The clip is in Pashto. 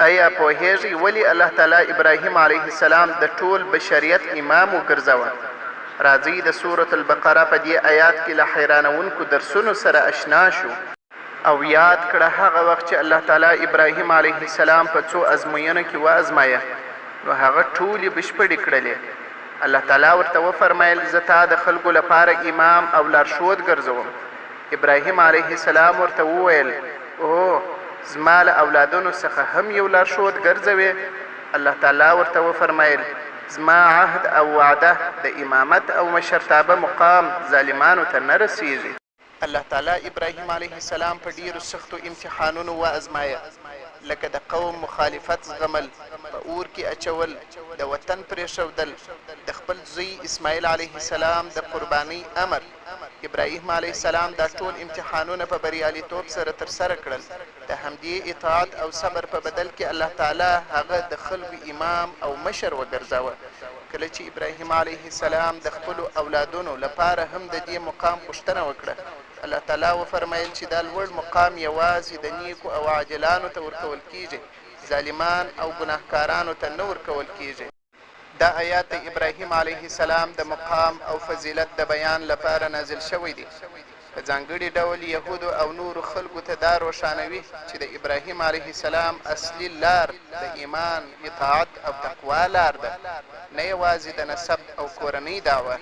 آیا پوهیږئ ولې الله تعالی ابراهیم علیه السلام د ټول بشریت امام وګرځاوه؟ راځئ د سورة البقره په دې آیات کې له حیرانونکو درسونو سره اشنا شو او یاد کړه هغه وخت چې الله تعالی ابراهیم علیه السلام په څو ازموینو کې وازمایه نو هغه ټولې بشپړې کړلې. الله تعالی ورته وفرمیل زه تا د خلکو لپاره امام او لارښود ګرځوم. ابراهیم علیه السلام ورته وویل او زما له اولادونو څخه هم یو لارښود ګرځوې؟ الله تعالی ورته وفرمیل زما عهد او وعده د امامت او مشرتابه مقام ظالمانو ته نه رسیږي. الله تعالی ابراهیم علیه السلام په ډیرو سختو امتحانونو وازمایه، لکه د قوم مخالفت زغمل، په اور کې اچول، د وطن پرېښودل، د خپل زوی اسماعیل علیه السلام د قربانۍ امر. ابراهیم علیه السلام دا ټول امتحانونه په بریالیتوب سره ترسره کړل. د همدې اطاعت او صبر په بدل کې الله تعالی هغه د خلکو امام او مشر وګرځاوه. کله چې ابراهیم علیه السلام د خپلو اولادونو لپاره هم د دې مقام پوښتنه وکړه، الله تعالی وفرمیل چې دا لوړ مقام یوازې د نیکو او عاجلانو ته ورکول کیږي، ظالمان او ګناهکارانو ته نه ورکول کیږي. دا آیات د ابراهیم علیه السلام د مقام او فضیلت د بیان لپاره نازل شوی دی. په ځانګړي ډول یهودو او نورو خلکو ته دا روښانوي چې د ابراهیم علیه السلام اصلي لار د ایمان، اطاعت او تقوا لار ده، نه یوازې د نسب او کورنۍ دعوه.